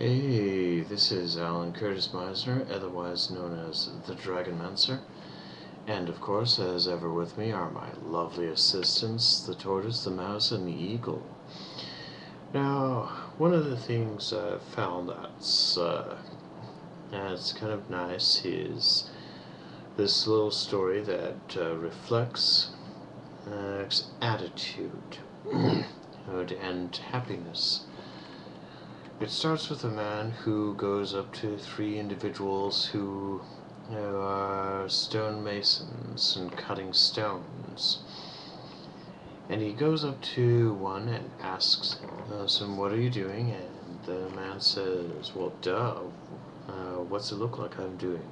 Hey, this is Alan Curtis Meisner, otherwise known as the Dragonmancer. And of course, as ever with me are my lovely assistants, the tortoise, the mouse, and the eagle. Now, one of the things I've found that's kind of nice is this little story that reflects attitude and happiness. It starts with a man who goes up to three individuals who are stonemasons and cutting stones. And he goes up to one and asks him, "What are you doing?" And the man says, "Well, duh, what's it look like I'm doing?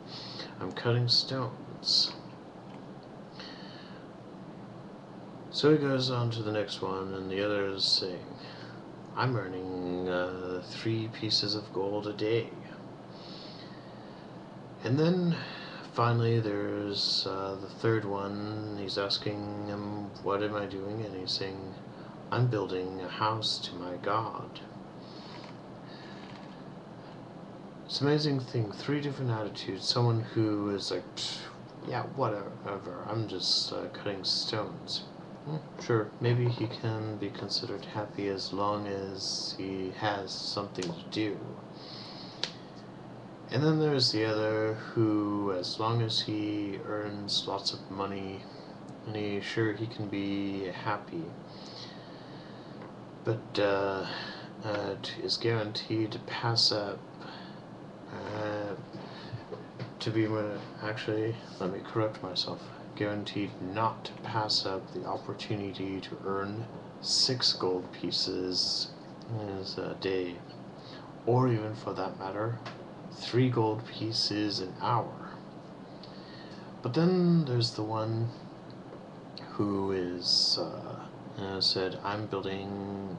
I'm cutting stones." So he goes on to the next one, and the other is saying, "I'm earning 3 pieces of gold a day." And then finally there's the third one. He's asking him, "What am I doing?" And he's saying, "I'm building a house to my God." It's an amazing thing. 3 different attitudes. Someone who is like, yeah, whatever, I'm just cutting stones. Sure, maybe he can be considered happy as long as he has something to do. And then there's the other who, as long as he earns lots of money, and he can be happy, but is guaranteed to pass up actually, let me correct myself. Guaranteed not to pass up the opportunity to earn 6 gold pieces a day, or even for that matter, 3 gold pieces an hour. But then there's the one who is said, "I'm building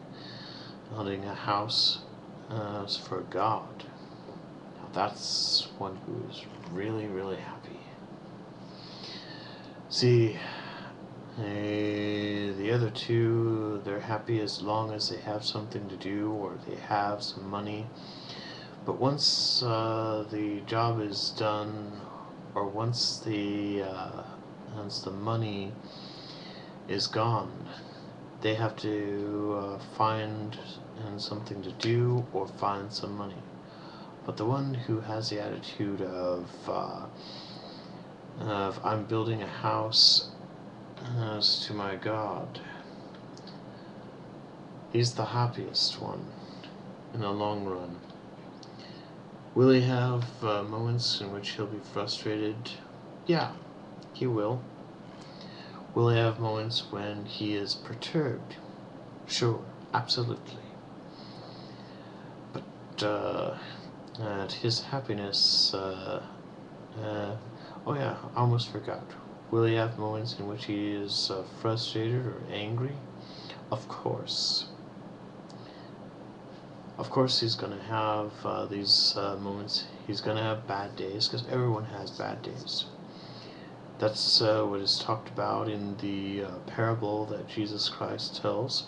a house for God." Now that's one who is really, really happy. See, the other two, they're happy as long as they have something to do or they have some money. But once the job is done, or once the money is gone, they have to find something to do or find some money. But the one who has the attitude of "I'm building a house to my God," he's the happiest one in the long run. Will he have moments in which he'll be frustrated? Yeah, he will. Will he have moments when he is perturbed? Sure, absolutely. But his happiness, oh yeah, I almost forgot. Will he have moments in which he is frustrated or angry? Of course. Of course he's going to have these moments. He's going to have bad days, because everyone has bad days. That's what is talked about in the parable that Jesus Christ tells,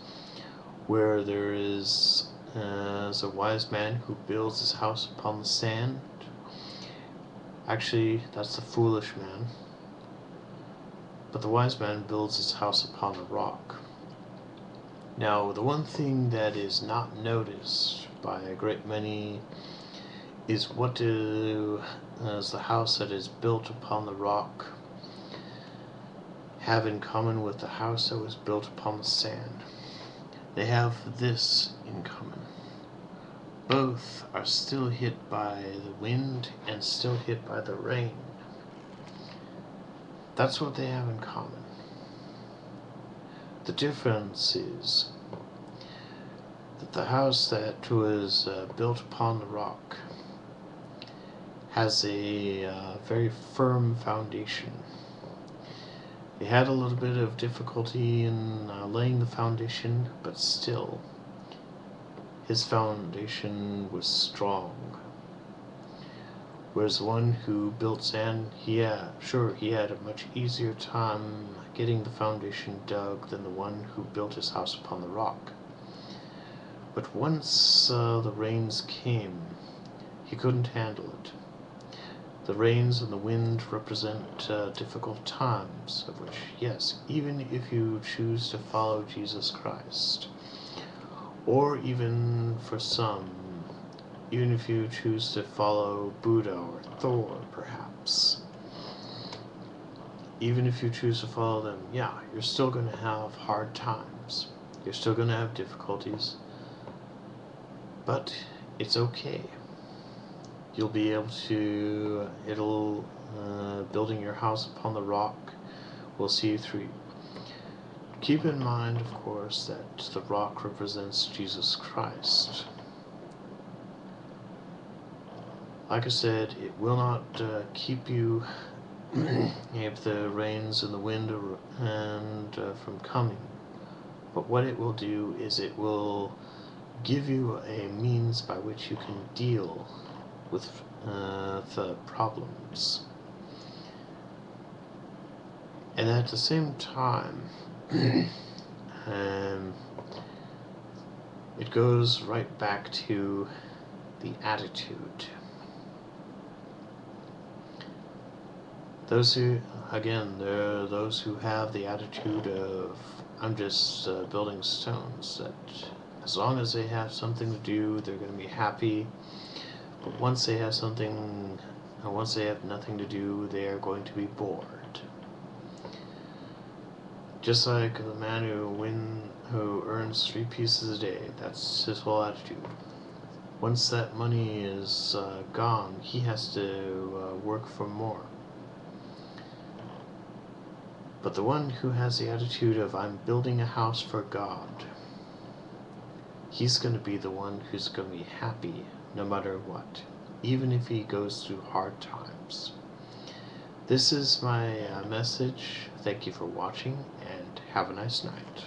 where there is a wise man who builds his house upon the sand. Actually, that's the foolish man. But the wise man builds his house upon a rock. Now, the one thing that is not noticed by a great many is what does the house that is built upon the rock have in common with the house that was built upon the sand. They have this in common. Both are still hit by the wind and still hit by the rain. That's what they have in common. The difference is that the house that was built upon the rock has a very firm foundation. They had a little bit of difficulty in laying the foundation, but still, his foundation was strong. Whereas the one who built sand, he had a much easier time getting the foundation dug than the one who built his house upon the rock. But once the rains came, he couldn't handle it. The rains and the wind represent difficult times, of which, yes, even if you choose to follow Jesus Christ, or even for some, even if you choose to follow Buddha or Thor, perhaps, even if you choose to follow them, yeah, you're still going to have hard times. You're still going to have difficulties. But it's okay. You'll be able to, building your house upon the rock will see you through. Keep in mind, of course, that the rock represents Jesus Christ. Like I said, it will not keep you if the rains and the wind from coming. But what it will do is it will give you a means by which you can deal with the problems. And at the same time, it goes right back to the attitude. Those who, again, there are those who have the attitude of, I'm just building stones, that as long as they have something to do, they're going to be happy. But once they have once they have nothing to do, they are going to be bored. Just like the man who earns 3 pieces a day, that's his whole attitude. Once that money is gone, he has to work for more. But the one who has the attitude of, I'm building a house for God, he's going to be the one who's going to be happy no matter what, even if he goes through hard times. This is my message. Thank you for watching, and have a nice night.